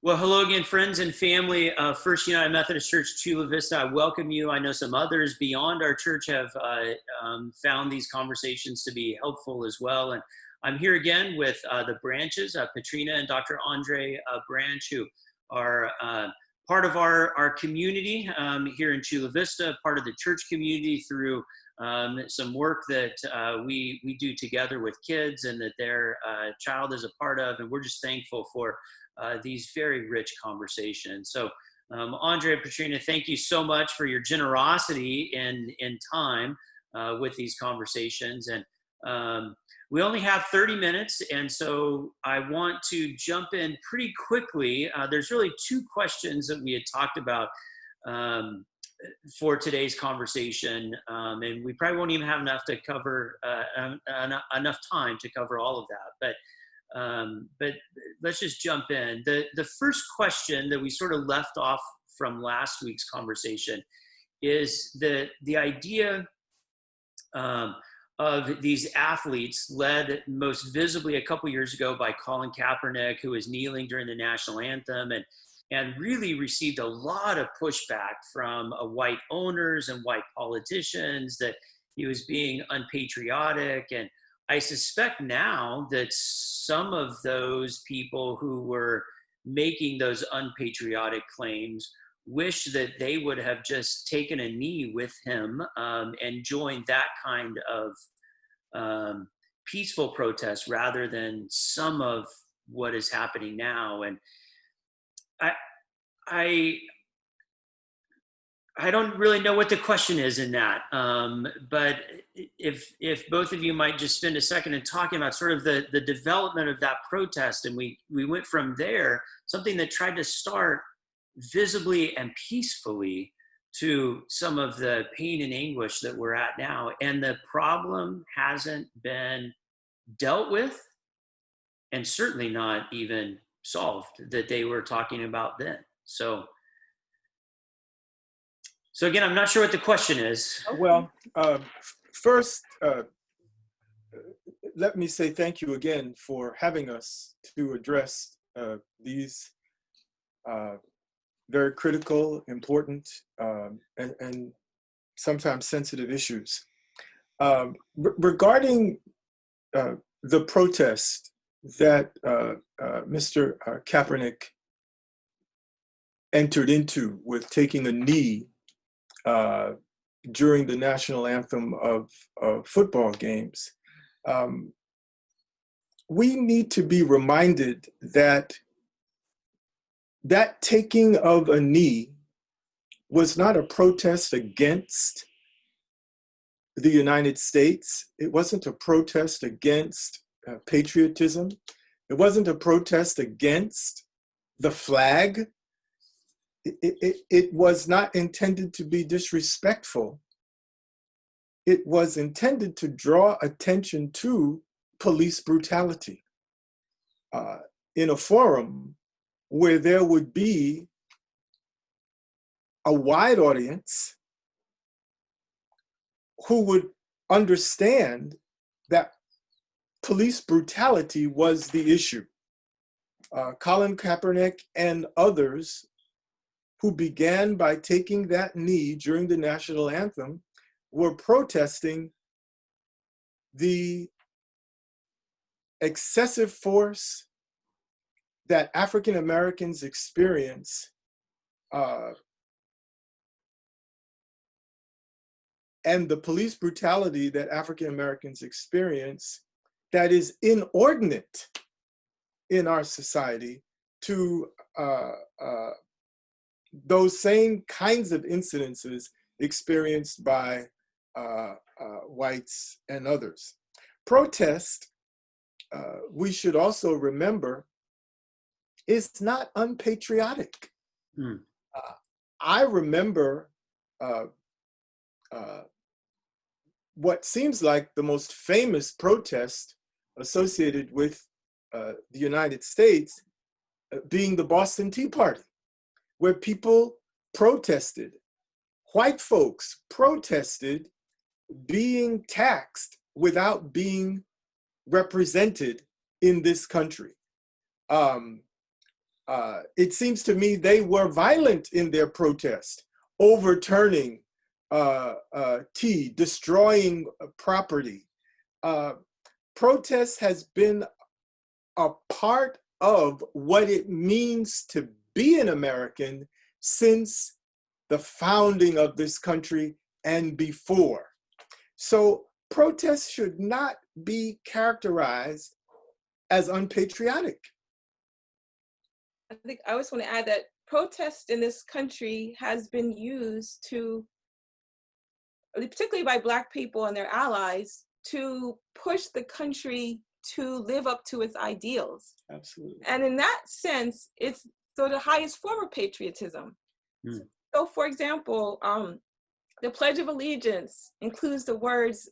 Well, hello again, friends and family. First United Methodist Church, Chula Vista, I welcome you. I know some others beyond our church have found these conversations to be helpful as well. And I'm here again with the branches, Petrina and Dr. Andre Branch, who are part of our community here in Chula Vista, part of the church community through some work that we do together with kids and that their child is a part of. And we're just thankful for these very rich conversations. So Andre and Petrina, thank you so much for your generosity in time with these conversations. And we only have 30 minutes, and so I want to jump in pretty quickly. There's really two questions that we had talked about for today's conversation, and we probably won't even have enough to cover enough time to cover all of that. But let's just jump in. The first question that we sort of left off from last week's conversation is the idea of these athletes led most visibly a couple years ago by Colin Kaepernick, who was kneeling during the national anthem and really received a lot of pushback from white owners and white politicians that he was being unpatriotic. And I suspect now that some of those people who were making those unpatriotic claims wish that they would have just taken a knee with him and joined that kind of peaceful protest rather than some of what is happening now. And I don't really know what the question is in that, but if both of you might just spend a second in talking about sort of the development of that protest, and we went from there, something that tried to start visibly and peacefully, to some of the pain and anguish that we're at now, and the problem hasn't been dealt with, and certainly not even solved, that they were talking about then. So again, I'm not sure what the question is. Well, first, let me say thank you again for having us to address these very critical, important, and sometimes sensitive issues. Regarding the protest that Mr. Kaepernick entered into with taking a knee during the national anthem of football games, we need to be reminded that taking of a knee was not a protest against the United States. It wasn't a protest against patriotism. It wasn't a protest against the flag. It was not intended to be disrespectful. It was intended to draw attention to police brutality in a forum where there would be a wide audience who would understand that police brutality was the issue. Colin Kaepernick and others who began by taking that knee during the national anthem were protesting the excessive force that African Americans experience and the police brutality that African Americans experience that is inordinate in our society to those same kinds of incidences experienced by whites and others. Protest, we should also remember, is not unpatriotic. I remember what seems like the most famous protest associated with the United States being the Boston Tea Party, where people protested, white folks protested being taxed without being represented in this country. it seems to me they were violent in their protest, overturning tea, destroying property. Protest has been a part of what it means to be an American since the founding of this country and before. So protests should not be characterized as unpatriotic. I think I always want to add that protest in this country has been used to, particularly by Black people and their allies, to push the country to live up to its ideals. Absolutely. And in that sense, it's the highest form of patriotism. Mm. So for example, the Pledge of Allegiance includes the words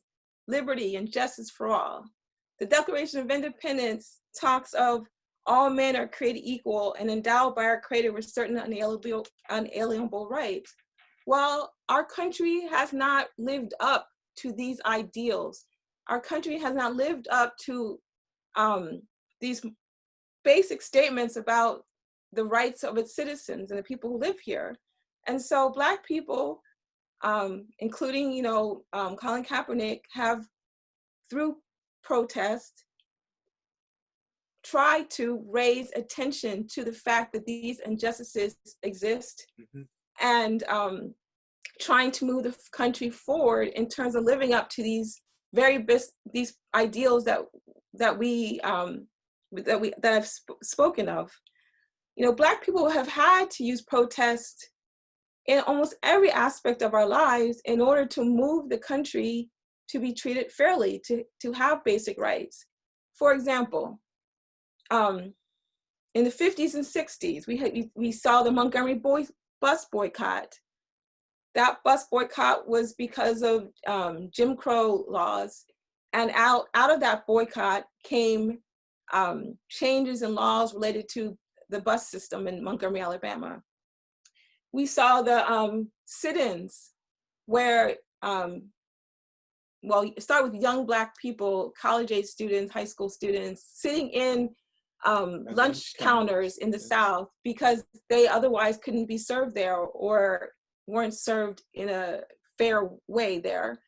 liberty and justice for all. The Declaration of Independence talks of all men are created equal and endowed by our Creator with certain unalienable rights. Well, our country has not lived up to these ideals. Our country has not lived up to these basic statements about the rights of its citizens and the people who live here. And so Black people, including, Colin Kaepernick, have, through protest, tried to raise attention to the fact that these injustices exist, mm-hmm. and trying to move the country forward in terms of living up to these these ideals that I've spoken of. Black people have had to use protest in almost every aspect of our lives in order to move the country to be treated fairly, to have basic rights. For example, in the 50s and 60s, we saw the Montgomery bus boycott. That bus boycott was because of Jim Crow laws, and out of that boycott came changes in laws related to the bus system in Montgomery, Alabama. We saw the sit-ins where, start with young Black people, college-age students, high school students, sitting in lunch counters in the South because they otherwise couldn't be served there or weren't served in a fair way there.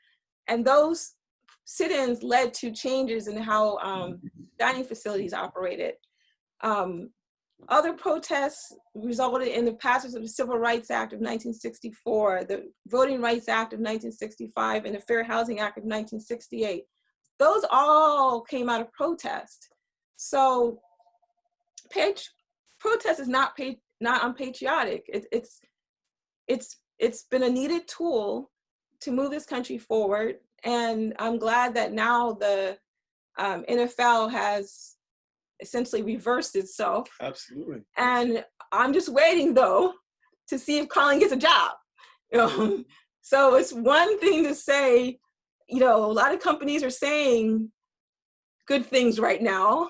And those sit-ins led to changes in how dining facilities operated. Other protests resulted in the passage of the Civil Rights Act of 1964, the Voting Rights Act of 1965, and the Fair Housing Act of 1968. Those all came out of protest. So protest is not unpatriotic. It's been a needed tool to move this country forward. And I'm glad that now the NFL has essentially reversed itself. Absolutely. And I'm just waiting, though, to see if Colin gets a job. So it's one thing to say, a lot of companies are saying good things right now,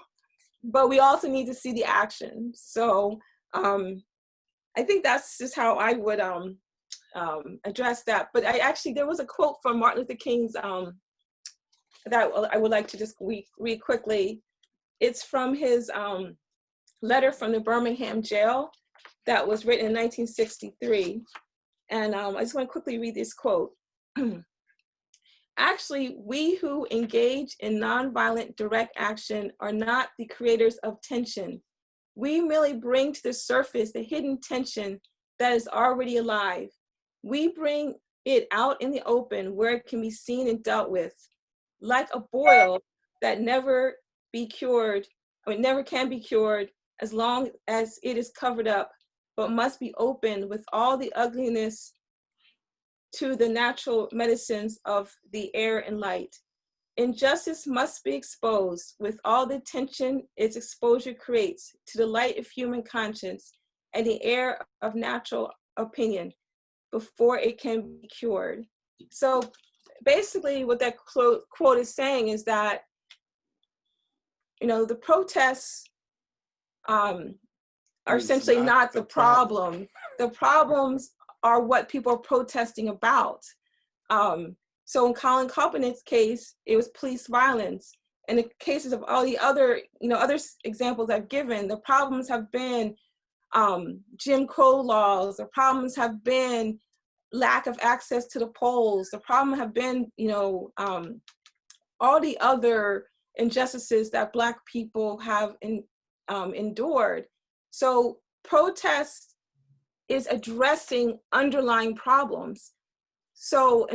but we also need to see the action. So I think that's just how I would address that. But there was a quote from Martin Luther King's that I would like to just read quickly. It's from his letter from the Birmingham jail that was written in 1963. And I just want to quickly read this quote. Actually, we who engage in nonviolent direct action are not the creators of tension. We merely bring to the surface the hidden tension that is already alive. We bring it out in the open where it can be seen and dealt with. Like a boil that never can be cured as long as it is covered up, but must be opened with all the ugliness to the natural medicines of the air and light. Injustice must be exposed with all the tension its exposure creates to the light of human conscience and the air of natural opinion before it can be cured. So basically what that quote is saying is that, the protests are essentially not the problem. The problems are what people are protesting about. So in Colin Kaepernick's case, it was police violence. In the cases of all the other, other examples I've given, the problems have been Jim Crow laws. The problems have been lack of access to the polls. The problem have been, all the other injustices that Black people have endured. So protest is addressing underlying problems. So,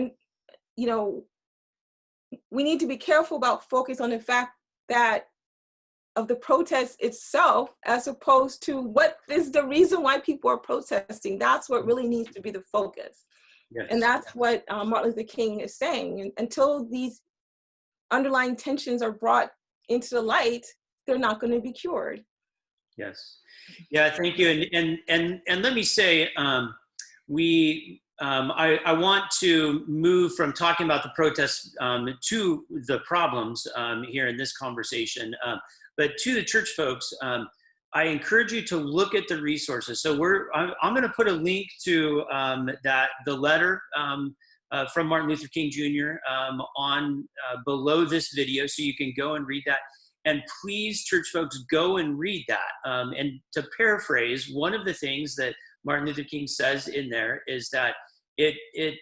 we need to be careful about focus on the fact that of the protest itself, as opposed to what is the reason why people are protesting. That's what really needs to be the focus. Yes. And that's what Martin Luther King is saying. And until these underlying tensions are brought into the light, they're not going to be cured. Yes. Yeah, thank you. And let me say, I want to move from talking about the protests to the problems here in this conversation. But to the church folks, I encourage you to look at the resources. So I'm going to put a link to the letter from Martin Luther King Jr. On below this video, so you can go and read that. And please, church folks, go and read that. And to paraphrase, one of the things that Martin Luther King says in there is that it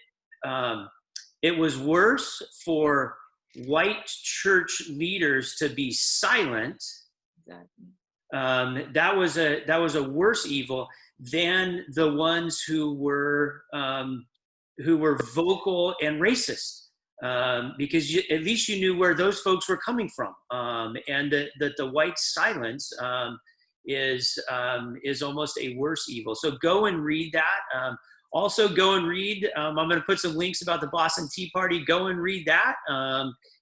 was worse for white church leaders to be silent. Exactly. That was a worse evil than the ones who were vocal and racist. Because at least you knew where those folks were coming from, and that the white silence is almost a worse evil. So go and read that. Also go and read, I'm going to put some links about the Boston Tea Party. Go and read that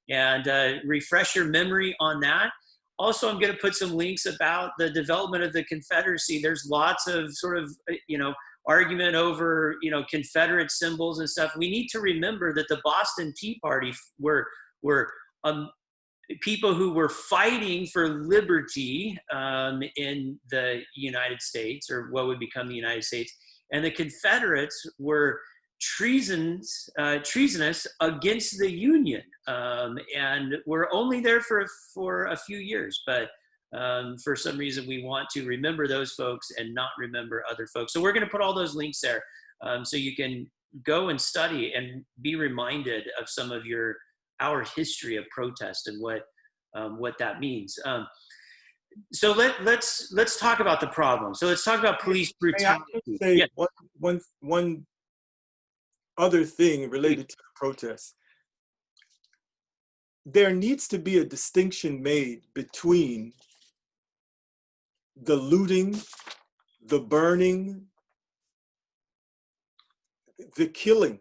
and refresh your memory on that. Also, I'm going to put some links about the development of the Confederacy. There's lots of sort of, argument over, Confederate symbols and stuff. We need to remember that the Boston Tea Party were people who were fighting for liberty in the United States, or what would become the United States. And the Confederates were treasonous against the Union, and were only there for a few years. But for some reason, we want to remember those folks and not remember other folks. So we're going to put all those links there so you can go and study and be reminded of some of our history of protest and what that means. So let's talk about the problem. So let's talk about police brutality. Say one other thing related to the protests. There needs to be a distinction made between the looting, the burning, the killing,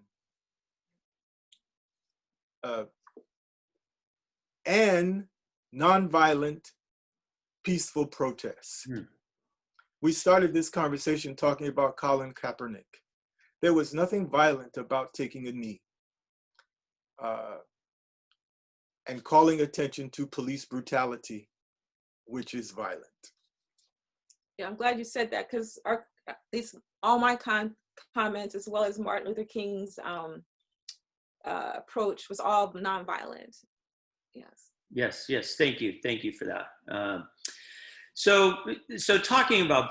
and nonviolent, peaceful protests. We started this conversation talking about Colin Kaepernick. There was nothing violent about taking a knee and calling attention to police brutality, which is violent. Yeah, I'm glad you said that, because all my comments, as well as Martin Luther King's approach, was all nonviolent. Yes. Thank you for that. So talking about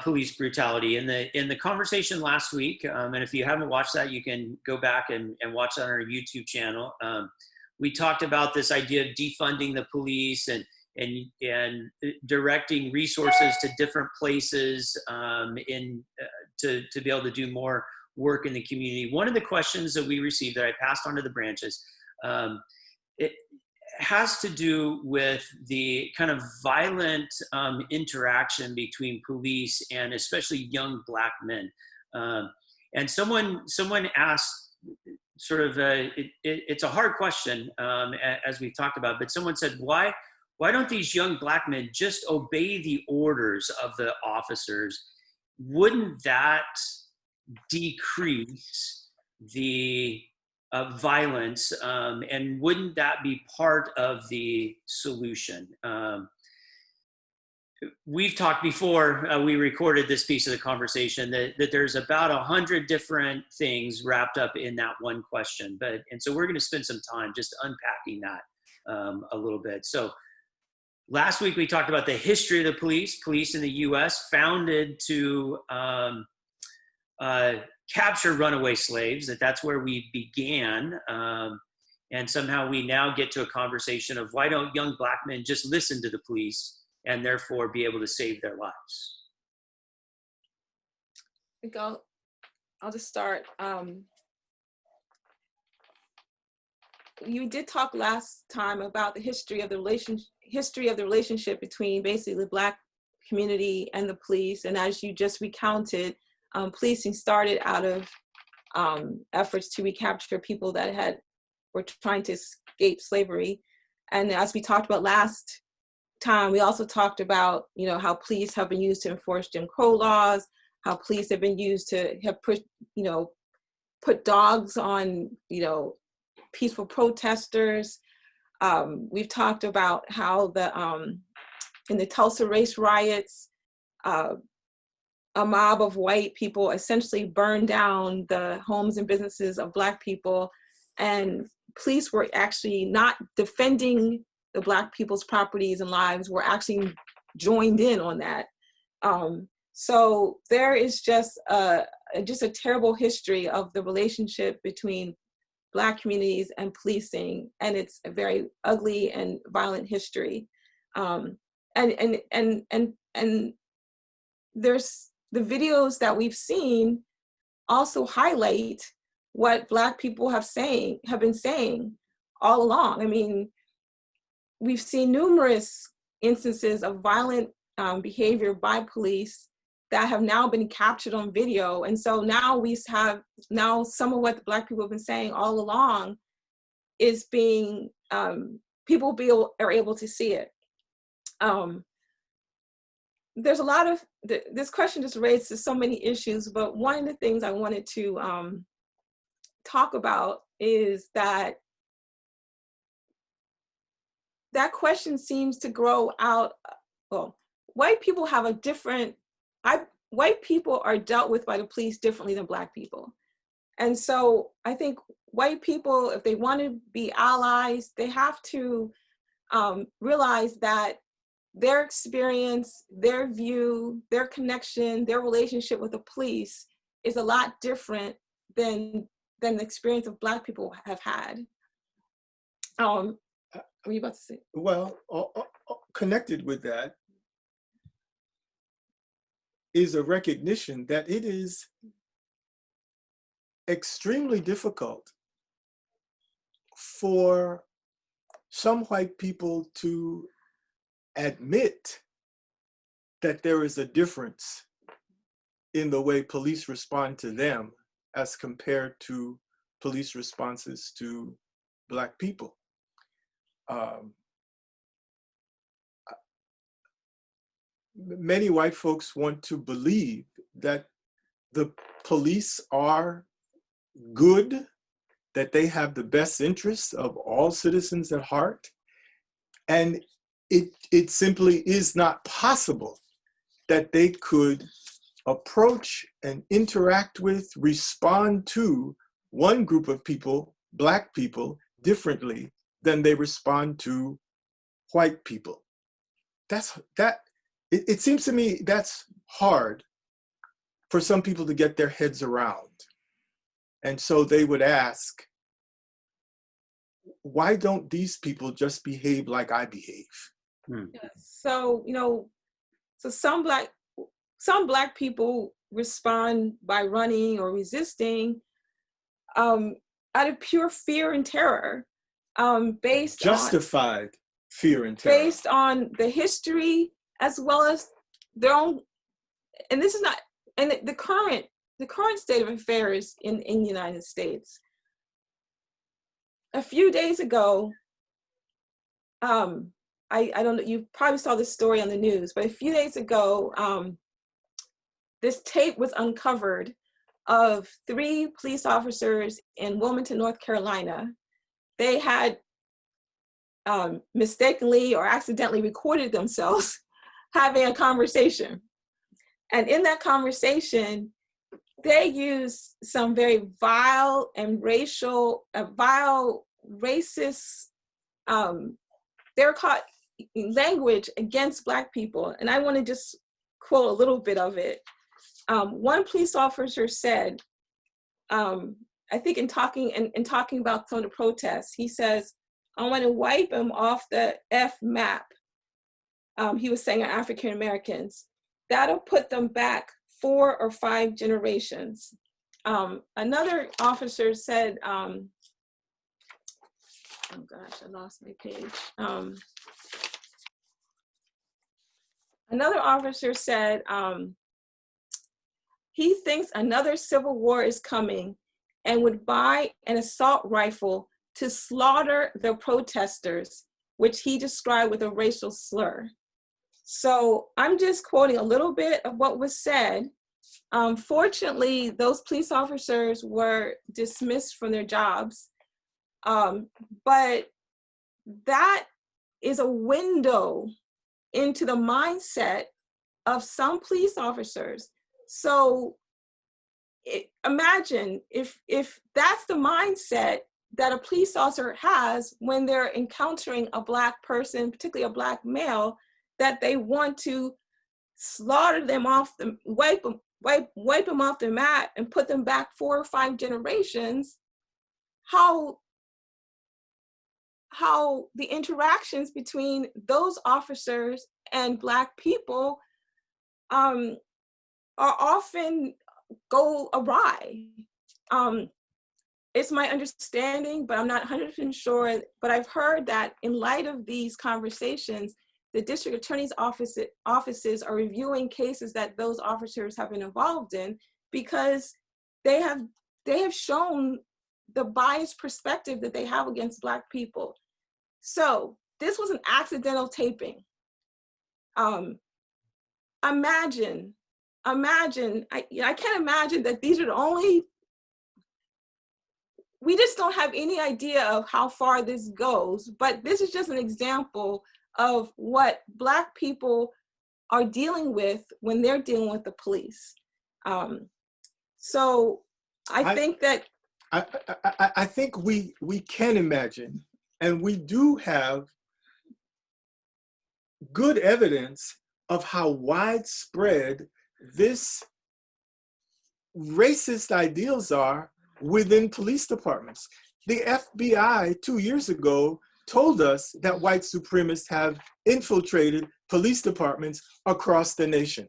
police brutality in the conversation last week, and if you haven't watched that, you can go back and watch that on our YouTube channel. We talked about this idea of defunding the police and directing resources to different places to be able to do more work in the community. One of the questions that we received that I passed on to the branches, it has to do with the kind of violent interaction between police and especially young Black men. And someone asked, sort of it's a hard question, as we've talked about, but someone said, why don't these young Black men just obey the orders of the officers? Wouldn't that decrease the violence, and wouldn't that be part of the solution? We've talked before, we recorded this piece of the conversation, that there's about 100 different things wrapped up in that one question. And so we're going to spend some time just unpacking that a little bit. So Last week, we talked about the history of the police in the U.S., founded to capture runaway slaves, that's where we began. And somehow we now get to a conversation of why don't young Black men just listen to the police and therefore be able to save their lives? I think I'll just start. You did talk last time about the history of the relationship between basically the Black community and the police, and as you just recounted, policing started out of efforts to recapture people that were trying to escape slavery. And as we talked about last time, we also talked about, you know, how police have been used to enforce Jim Crow laws, how police have been used to have put dogs on, you know, peaceful protesters. We've talked about how in the Tulsa race riots, a mob of white people essentially burned down the homes and businesses of Black people, and police were actually not defending the Black people's properties and lives, were actually joined in on that. So there is just a terrible history of the relationship between Black communities and policing, and it's a very ugly and violent history. And there's the videos that we've seen also highlight what Black people have been saying all along. I mean, we've seen numerous instances of violent behavior by police that have now been captured on video. And so now some of what the Black people have been saying all along is being, people are able to see it. There's a lot of, this question just raises so many issues, but one of the things I wanted to talk about is that question seems to grow out, well, white people have a different, white people are dealt with by the police differently than Black people. And so I think white people, if they want to be allies, they have to realize that their experience, their view, their connection, their relationship with the police is a lot different than the experience of Black people have had. What were you about to say? Well, connected with that is a recognition that it is extremely difficult for some white people to admit that there is a difference in the way police respond to them as compared to police responses to Black people. Many white folks want to believe that the police are good, that they have the best interests of all citizens at heart, and it simply is not possible that they could approach and interact with, respond to one group of people, Black people, differently than they respond to white people. It seems to me that's hard for some people to get their heads around. And so they would ask, why don't these people just behave like I behave? Yes. So, so some Black people respond by running or resisting out of pure fear and terror, based justified fear and terror, based on the history as well as their own. And this is not, and the current state of affairs in the United States. A few days ago, I don't know, you probably saw this story on the news, but a few days ago, this tape was uncovered of 3 police officers in Wilmington, North Carolina. They had mistakenly or accidentally recorded themselves having a conversation. And in that conversation, they used some very vile and racist, they were caught language against Black people. And I want to just quote a little bit of it. One police officer said, I think in talking about some of the protests, he says, "I want to wipe them off the F map." He was saying African Americans. That'll put them back 4 or 5 generations. Another officer said, oh gosh, I lost my page. Another officer said, he thinks another civil war is coming and would buy an assault rifle to slaughter the protesters, which he described with a racial slur. So I'm just quoting a little bit of what was said. Fortunately, those police officers were dismissed from their jobs, but that is a window into the mindset of some police officers. So imagine if that's the mindset that a police officer has when they're encountering a Black person, particularly a Black male, that they want to slaughter them off, wipe them off the map and put them back 4 or 5 generations. How the interactions between those officers and Black people are often go awry. It's my understanding, but I'm not 100% sure, but I've heard that in light of these conversations, the district attorney's offices are reviewing cases that those officers have been involved in because they have shown the biased perspective that they have against Black people. So this was an accidental taping. Imagine, I can't imagine that these are the only, we just don't have any idea of how far this goes, but this is just an example of what Black people are dealing with when they're dealing with the police. So I think that I think we can imagine, and we do have good evidence of how widespread this racist ideals are within police departments. The FBI 2 years ago told us that white supremacists have infiltrated police departments across the nation.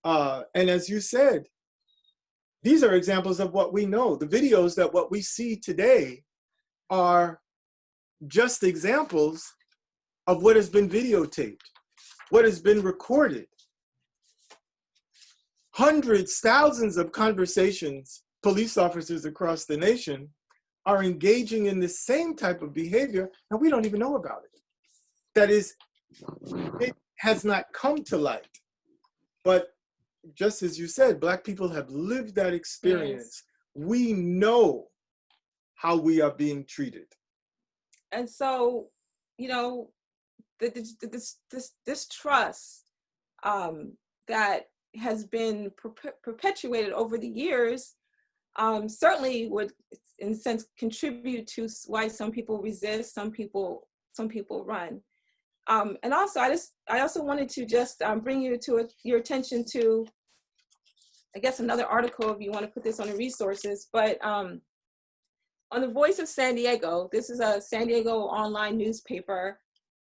And as you said, these are examples of what we know. The videos that what we see today are just examples of what has been videotaped, what has been recorded. Hundreds, thousands of conversations police officers across the nation are engaging in the same type of behavior, and we don't even know about it. That is, it has not come to light. But just as you said, Black people have lived that experience. Yes. We know how we are being treated. And so, you know, this trust that has been perpetuated over the years certainly would, in a sense, contribute to why some people resist, some people run. And also, I also wanted to just bring you to your attention to, I guess, another article if you want to put this on the resources, but on the Voice of San Diego, this is a San Diego online newspaper.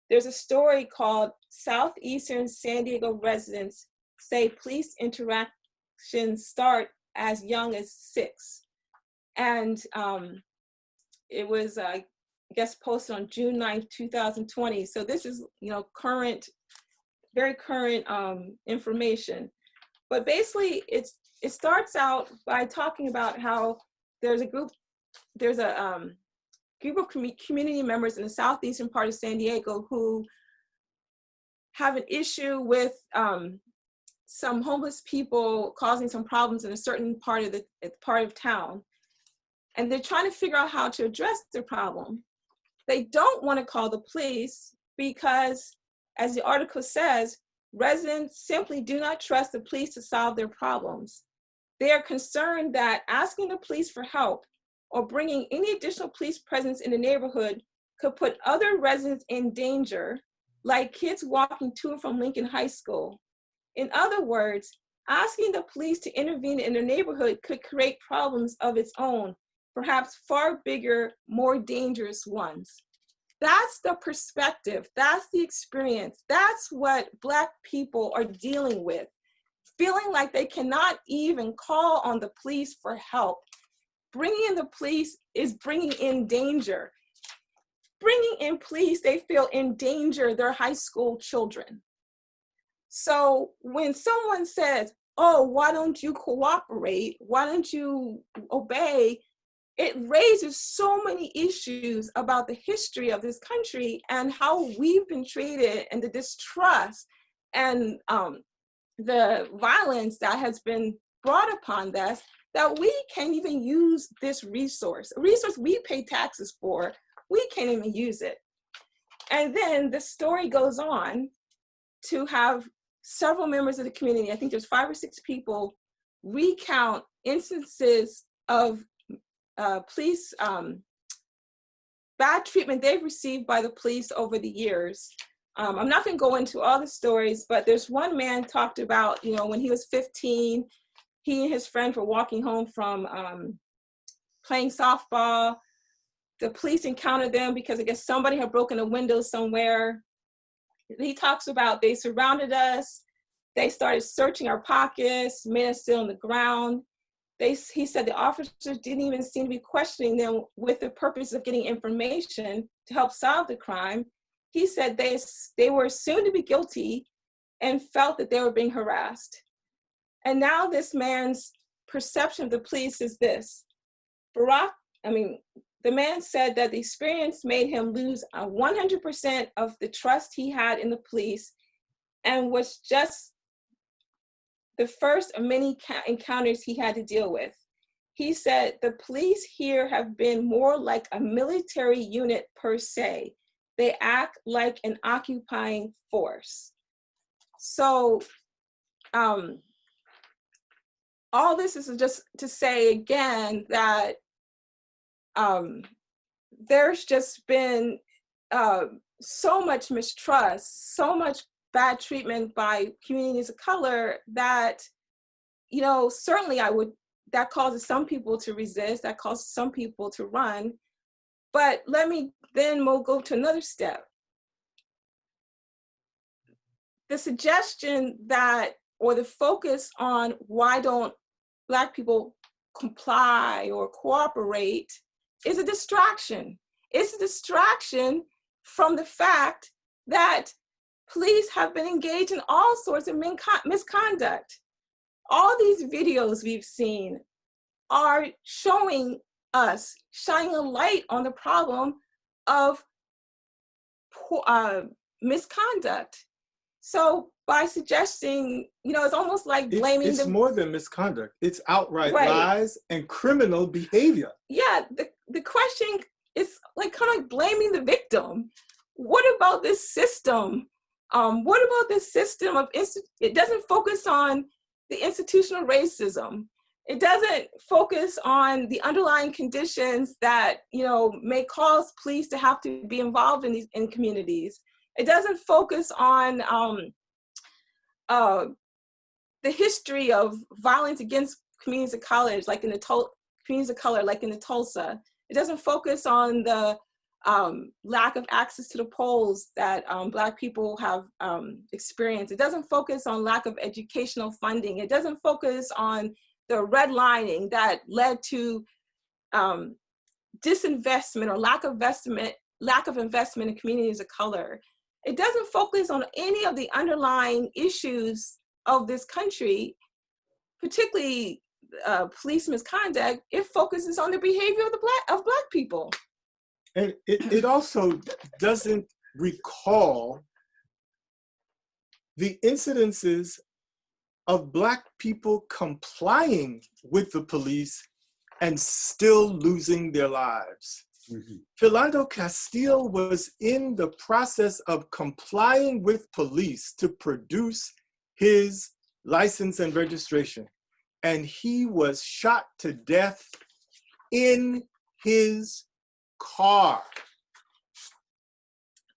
There's a story called Southeastern San Diego Residents Say Police Interactions Start as Young as 6. And it was, I guess, posted on June 9th, 2020. So this is, you know, current, very current information. But basically, it starts out by talking about how there's a group of community members in the southeastern part of San Diego who have an issue with some homeless people causing some problems in a certain part of town. And they're trying to figure out how to address their problem. They don't want to call the police because, as the article says, residents simply do not trust the police to solve their problems. They are concerned that asking the police for help or bringing any additional police presence in the neighborhood could put other residents in danger like kids walking to and from Lincoln High School. In other words, asking the police to intervene in their neighborhood could create problems of its own, perhaps far bigger, more dangerous ones. That's the perspective, that's the experience, that's what Black people are dealing with, feeling like they cannot even call on the police for help. Bringing in the police is bringing in danger. Bringing in police, they feel endanger their high school children. So when someone says, oh, why don't you cooperate? Why don't you obey? It raises so many issues about the history of this country and how we've been treated, and the distrust and the violence that has been brought upon us, that we can't even use this resource, a resource we pay taxes for. We can't even use it. And then the story goes on to have several members of the community, I think there's 5 or 6 people, recount instances of police bad treatment they've received by the police over the years. I'm not going to go into all the stories, but there's one man talked about, you know, when he was 15, he and his friend were walking home from playing softball. The police encountered them because I guess somebody had broken a window somewhere. He talks about they surrounded us, they started searching our pockets, made us sit on the ground. He said the officers didn't even seem to be questioning them with the purpose of getting information to help solve the crime. He said they were assumed to be guilty and felt that they were being harassed. And now this man's perception of the police is this. The man said that the experience made him lose 100% of the trust he had in the police, and was just the first of many encounters he had to deal with. He said, the police here have been more like a military unit per se. They act like an occupying force. So all this is just to say again that there's just been so much mistrust, so much bad treatment by communities of color that, you know, certainly that causes some people to resist, that causes some people to run. But let me then go to another step. The suggestion that, or the focus on why don't Black people comply or cooperate is a distraction. It's a distraction from the fact that police have been engaged in all sorts of misconduct. All these videos we've seen are showing us, shining a light on the problem of misconduct. So by suggesting, you know, it's almost like blaming it's more than misconduct. It's outright lies and criminal behavior. Yeah, the question is like kind of like blaming the victim. What about this system? What about this system of, it doesn't focus on the institutional racism. It doesn't focus on the underlying conditions that, you know, may cause police to have to be involved in communities. It doesn't focus on the history of violence against communities of color, like in the Tulsa. It doesn't focus on the lack of access to the polls that Black people have experienced. It doesn't focus on lack of educational funding. It doesn't focus on the redlining that led to disinvestment or lack of investment in communities of color. It doesn't focus on any of the underlying issues of this country, particularly police misconduct. It focuses on the behavior of Black people. And it also doesn't recall the incidences of Black people complying with the police and still losing their lives. Mm-hmm. Philando Castile was in the process of complying with police to produce his license and registration, and he was shot to death in his car.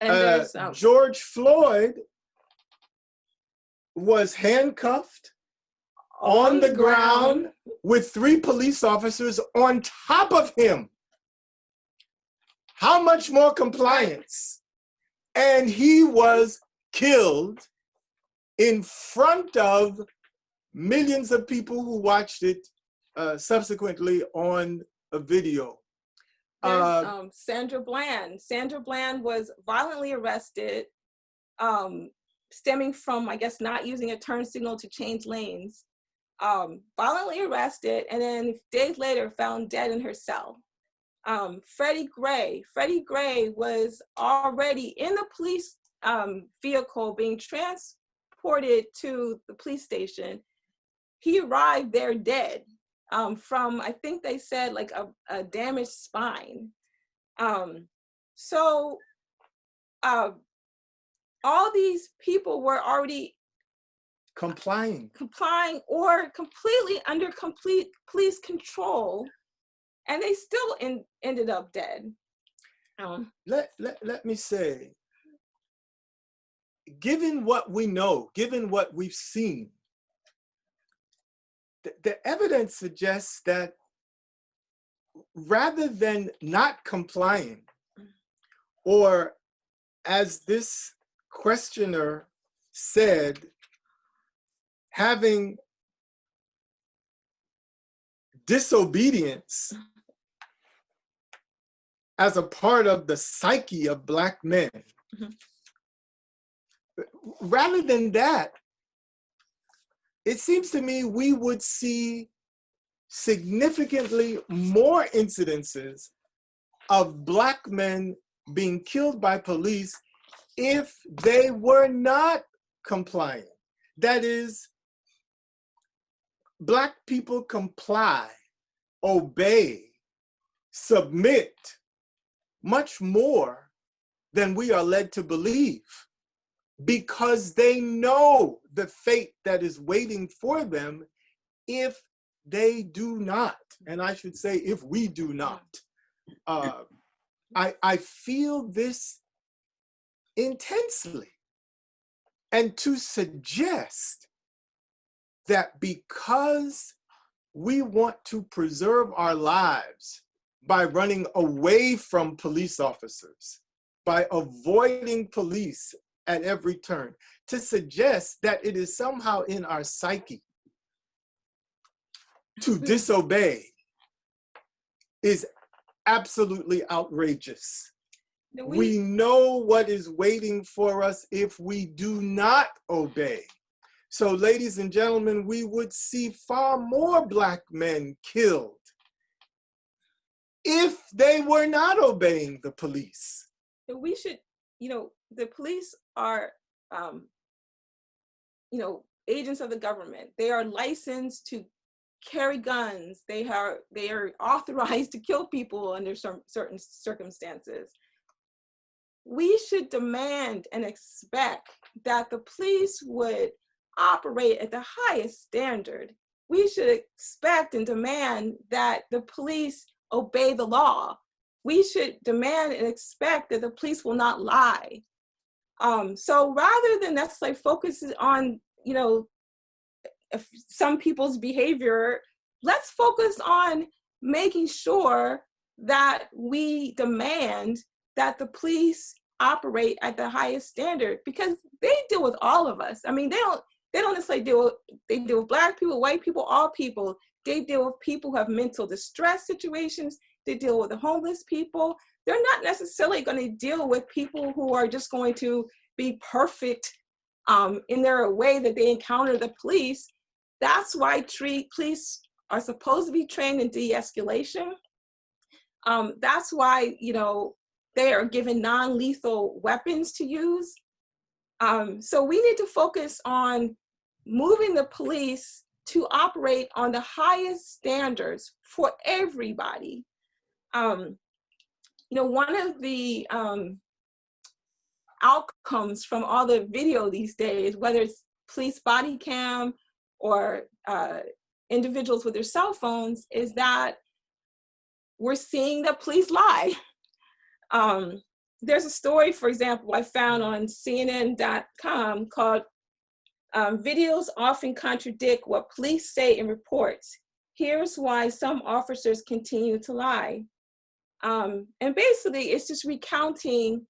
And there's George Floyd was handcuffed on the ground with 3 police officers on top of him. How much more compliance? And he was killed in front of millions of people who watched it subsequently on a video. There's Sandra Bland. Sandra Bland was violently arrested, stemming from, I guess, not using a turn signal to change lanes. Violently arrested, and then days later found dead in her cell. Freddie Gray was already in the police vehicle being transported to the police station. He arrived there dead from, I think they said, like a damaged spine. So all these people were already complying or completely under complete police control, and they still ended up dead. Let me say, given what we know, given what we've seen, the evidence suggests that rather than not complying, or as this questioner said, having disobedience as a part of the psyche of Black men. Rather than that, it seems to me we would see significantly more incidences of Black men being killed by police if they were not complying. That is, Black people comply, obey, submit much more than we are led to believe, because they know the fate that is waiting for them if they do not. And I should say, if we do not. I feel this intensely. And to suggest that because we want to preserve our lives by running away from police officers, by avoiding police at every turn, to suggest that it is somehow in our psyche to disobey is absolutely outrageous. We know what is waiting for us if we do not obey. So, ladies and gentlemen, we would see far more Black men killed if they were not obeying the police. We should, the police are, agents of the government. They are licensed to carry guns. They are authorized to kill people under certain circumstances. We should demand and expect that the police would operate at the highest standard. We should expect and demand that the police obey the law. We should demand and expect that the police will not lie. So rather than necessarily focus on, some people's behavior, let's focus on making sure that we demand that the police operate at the highest standard, because they deal with all of us. I mean, they don't necessarily deal with Black people, white people, all people. They deal with people who have mental distress situations. They deal with the homeless people. They're not necessarily going to deal with people who are just going to be perfect in their way that they encounter the police. That's why police are supposed to be trained in de-escalation. That's why, they are given non-lethal weapons to use. So we need to focus on moving the police to operate on the highest standards for everybody. One of the outcomes from all the video these days, whether it's police body cam or individuals with their cell phones, is that we're seeing the police lie. there's a story, for example, I found on CNN.com called Videos Often Contradict What Police Say in Reports. Here's why some officers continue to lie. And basically, it's just recounting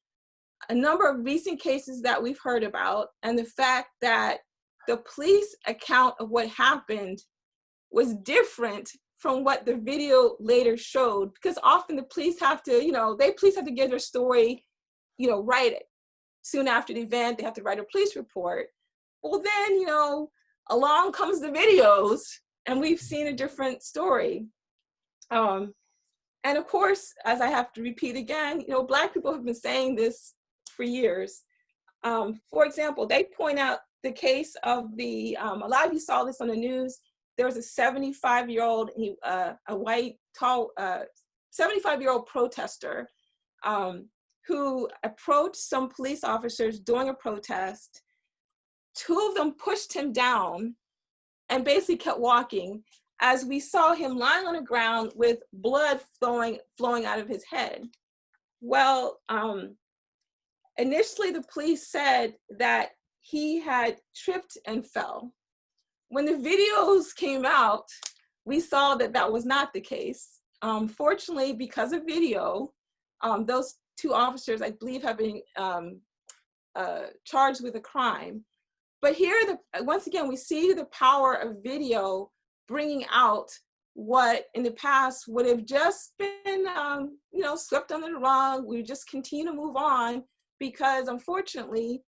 a number of recent cases that we've heard about, and the fact that the police account of what happened was different from what the video later showed, because often the police have to, police have to give their story, write it. Soon after the event, they have to write a police report. Well, then, along comes the videos, and we've seen a different story. And of course, as I have to repeat again, Black people have been saying this for years. For example, they point out the case of a lot of you saw this on the news. There was a 75-year-old, a white, tall, 75-year-old protester who approached some police officers during a protest. Two of them pushed him down and basically kept walking, as we saw him lying on the ground with blood flowing out of his head. Well, initially the police said that he had tripped and fell. When the videos came out, we saw that that was not the case. Fortunately, because of video, those two officers, I believe, have been charged with a crime. But here, once again, we see the power of video bringing out what in the past would have just been, swept under the rug. We just continue to move on because, unfortunately,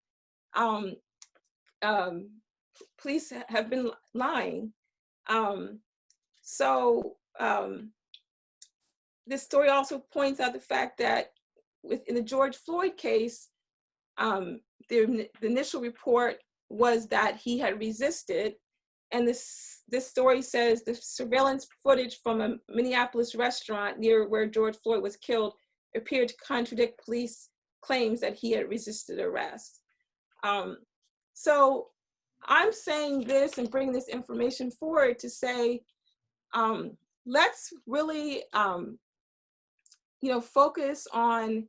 police have been lying. This story also points out the fact that in the George Floyd case, the initial report was that he had resisted. And this story says the surveillance footage from a Minneapolis restaurant near where George Floyd was killed appeared to contradict police claims that he had resisted arrest. So I'm saying this and bringing this information forward to say, let's really, focus on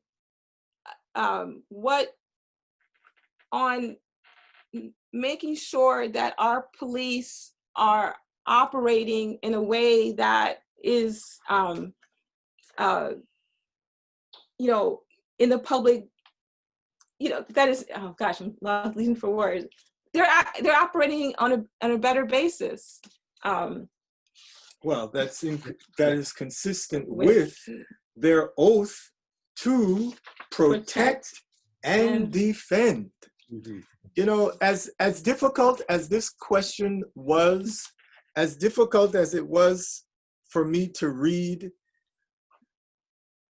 making sure that our police are operating in a way that is, in the public, that is, oh gosh, I'm losing for words. They're operating on a better basis. Well, that is consistent with their oath to protect and defend. Mm-hmm. As difficult as this question was, as difficult as it was for me to read,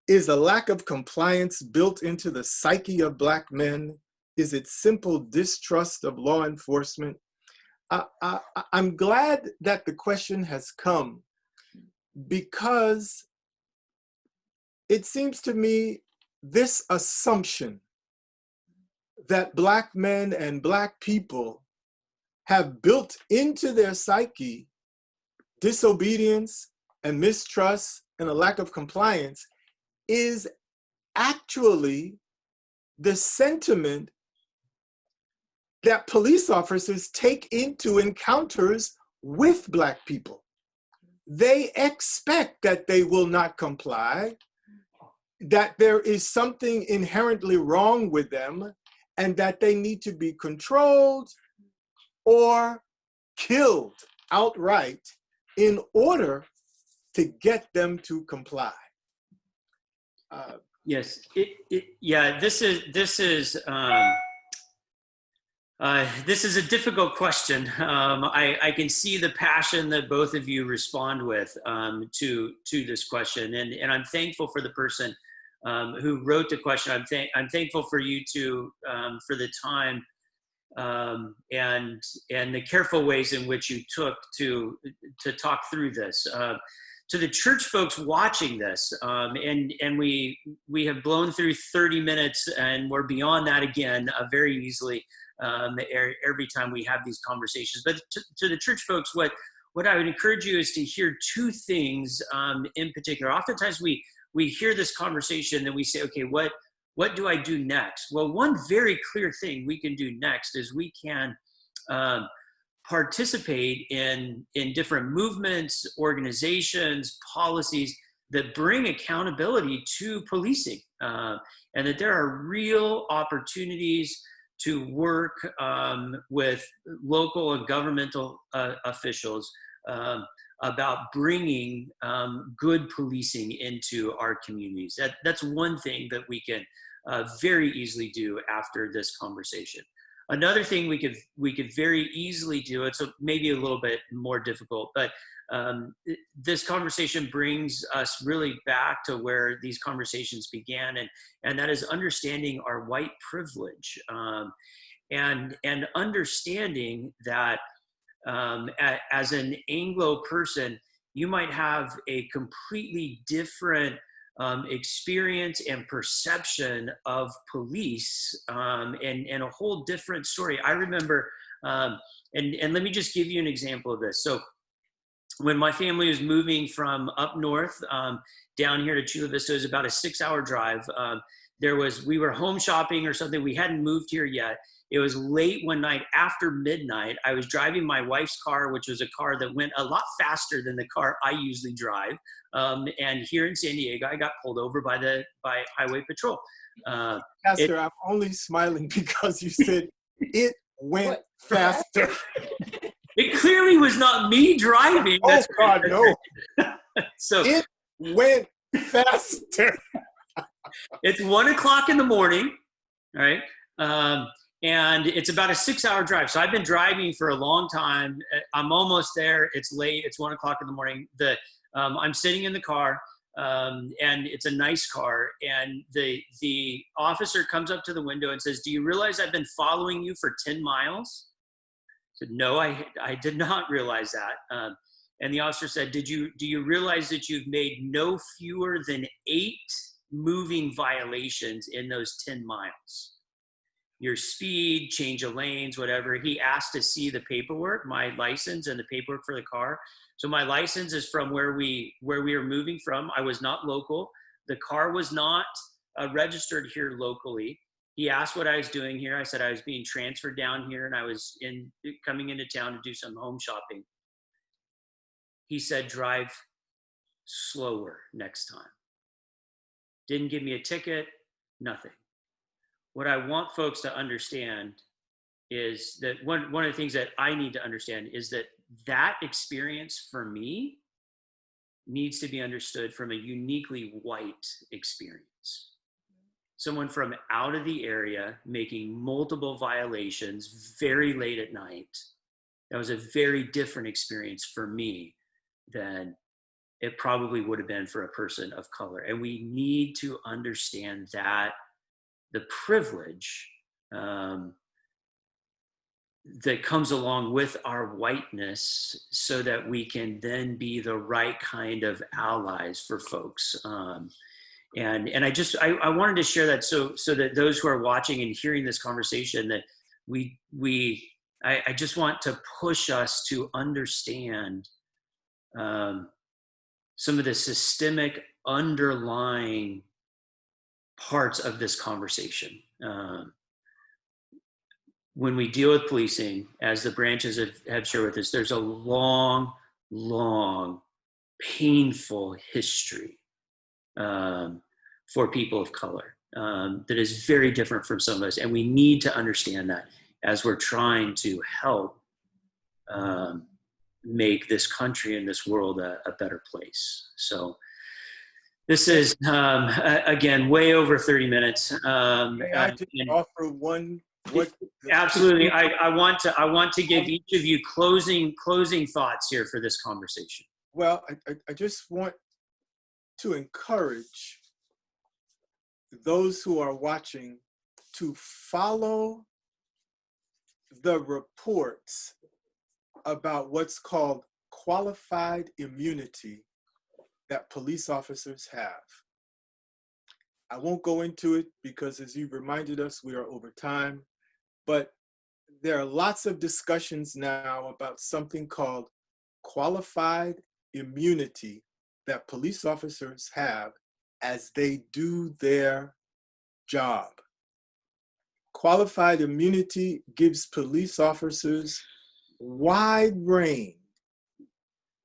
is a lack of compliance built into the psyche of Black men? Is it simple distrust of law enforcement? I'm glad that the question has come, because it seems to me this assumption that Black men and Black people have built into their psyche disobedience and mistrust and a lack of compliance is actually the sentiment that police officers take into encounters with Black people. They expect that they will not comply, that there is something inherently wrong with them, and that they need to be controlled or killed outright in order to get them to comply. Yes, this is a difficult question. I can see the passion that both of you respond with to this question, and I'm thankful for the person who wrote the question. I'm thankful for you two for the time and the careful ways in which you took to talk through this. To the church folks watching this, and we have blown through 30 minutes, and we're beyond that again very easily every time we have these conversations. But to the church folks, what I would encourage you is to hear two things in particular. Oftentimes we hear this conversation and we say, okay, what what do I do next? Well, one very clear thing we can do next is we can participate in different movements, organizations, policies that bring accountability to policing, and that there are real opportunities to work with local and governmental officials about bringing good policing into our communities. That's one thing that we can very easily do after this conversation. Another thing we could very easily do, it's maybe a little bit more difficult, but this conversation brings us really back to where these conversations began, and that is understanding our white privilege, and understanding that as an Anglo person, you might have a completely different experience and perception of police, and a whole different story. I remember, and let me just give you an example of this. So when my family was moving from up north down here to Chula Vista, it was about a 6-hour drive. We were home shopping or something. We hadn't moved here yet. It was late one night after midnight. I was driving my wife's car, which was a car that went a lot faster than the car I usually drive. And here in San Diego, I got pulled over by Highway Patrol. Pastor, I'm only smiling because you said it went faster. It clearly was not me driving. Oh, God, no. So it went faster. It's 1 o'clock in the morning, all right? And it's about a 6-hour drive. So I've been driving for a long time. I'm almost there. It's late. It's 1 o'clock in the morning. I'm sitting in the car, and it's a nice car. And the officer comes up to the window and says, "Do you realize I've been following you for 10 miles?" I said, "No, I did not realize that." And the officer said, "Do you realize that you've made no fewer than 8 moving violations in those 10 miles? Your speed, change of lanes, whatever." He asked to see the paperwork, my license and the paperwork for the car. So my license is from where we are moving from. I was not local. The car was not registered here locally. He asked what I was doing here. I said I was being transferred down here and I was coming into town to do some home shopping. He said, "Drive slower next time." Didn't give me a ticket, nothing. What I want folks to understand is that one of the things that I need to understand is that experience for me needs to be understood from a uniquely white experience. Someone from out of the area making multiple violations very late at night. That was a very different experience for me than it probably would have been for a person of color. And we need to understand that the privilege that comes along with our whiteness so that we can then be the right kind of allies for folks. And I wanted to share that so that those who are watching and hearing this conversation, that I just want to push us to understand some of the systemic underlying parts of this conversation. When we deal with policing, as the branches have shared with us, there's a long, long, painful history for people of color that is very different from some of us. And we need to understand that as we're trying to help make this country and this world a better place. So this is, again, way over 30 minutes. May I just offer one? Absolutely. I want to give each of you closing thoughts here for this conversation. Well, I just want to encourage those who are watching to follow the reports about what's called qualified immunity that police officers have. I won't go into it because, as you reminded us, we are over time, but there are lots of discussions now about something called qualified immunity that police officers have as they do their job. Qualified immunity gives police officers wide reign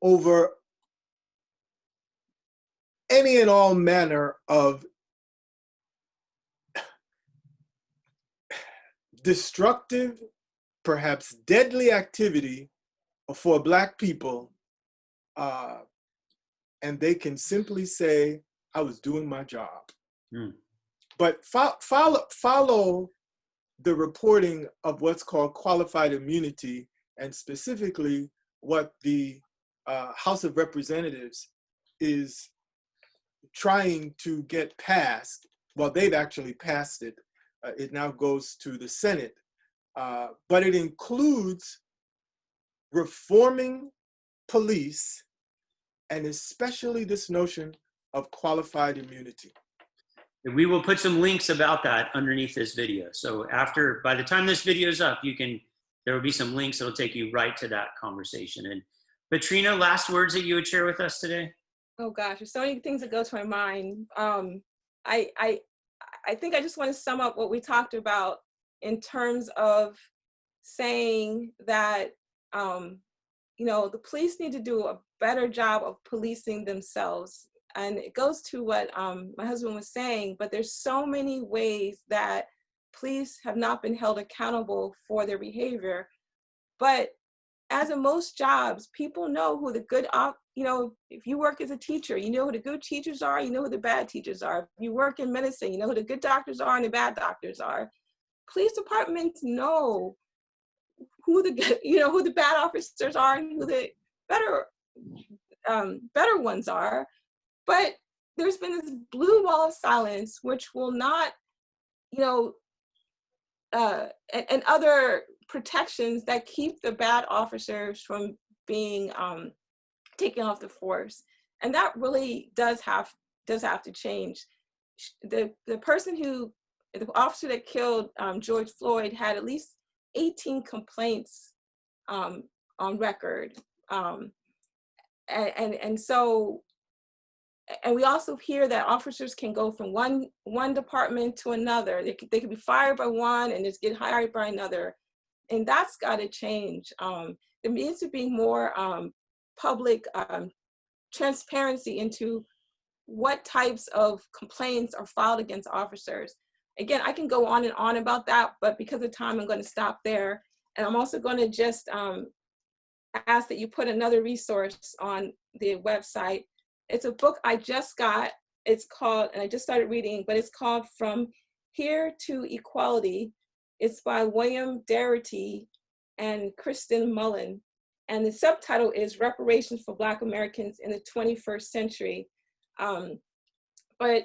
over any and all manner of destructive, perhaps deadly activity for Black people, and they can simply say, I was doing my job. But follow the reporting of what's called qualified immunity, and specifically what the House of Representatives is trying to get passed. Well, they've actually passed it. It now goes to the Senate, but it includes reforming police, and especially this notion of qualified immunity. We will put some links about that underneath this video. So by the time this video is up, there will be some links that will take you right to that conversation. And Petrina, last words that you would share with us today? Oh gosh, there's so many things that go to my mind. I think I just want to sum up what we talked about in terms of saying that, the police need to do a better job of policing themselves. And it goes to what my husband was saying, but there's so many ways that police have not been held accountable for their behavior. But as in most jobs, people know who the good, if you work as a teacher, you know who the good teachers are, you know who the bad teachers are. If you work in medicine, you know who the good doctors are and the bad doctors are. Police departments know who the bad officers are and who the better ones are. But there's been this blue wall of silence, which will not, and other protections that keep the bad officers from being taken off the force. And that really does have to change. The officer that killed George Floyd had at least 18 complaints on record. And we also hear that officers can go from one department to another. They could be fired by one and just get hired by another. And that's got to change. There needs to be more public transparency into what types of complaints are filed against officers. Again, I can go on and on about that, but because of time, I'm going to stop there. And I'm also going to just ask that you put another resource on the website. It's a book I just got. It's called, and I just started reading, but it's called From Here to Equality. It's by William Darity and Kirsten Mullen. And the subtitle is Reparations for Black Americans in the 21st Century. But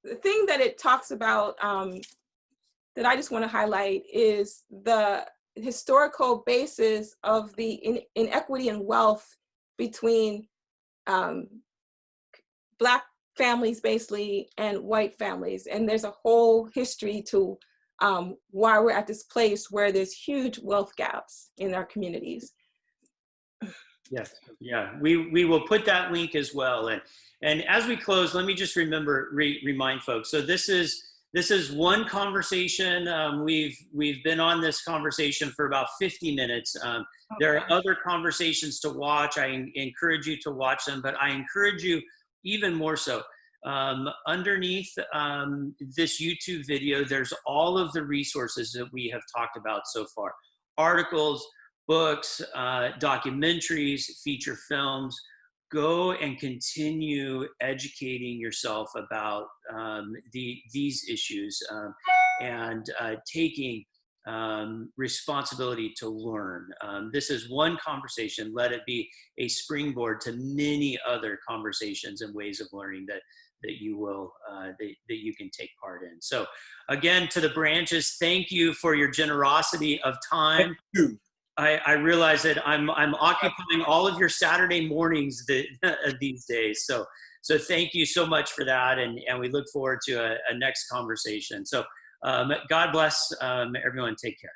the thing that it talks about that I just want to highlight is the historical basis of the inequity in wealth between Black families basically and white families. And there's a whole history to why we're at this place where there's huge wealth gaps in our communities. Yes, yeah, we will put that link as well. And as we close, let me just remind folks. So this is one conversation. We've been on this conversation for about 50 minutes. There are other conversations to watch. I encourage you to watch them, but I encourage you even more so. Underneath this YouTube video, there's all of the resources that we have talked about so far. Articles, books, documentaries, feature films. Go and continue educating yourself about these issues and taking responsibility to learn. This is one conversation. Let it be a springboard to many other conversations and ways of learning that you can take part in. So again, to the branches, thank you for your generosity of time. Thank you. I realize that I'm occupying all of your Saturday mornings these days. So thank you so much for that. And we look forward to a next conversation. So God bless everyone. Take care.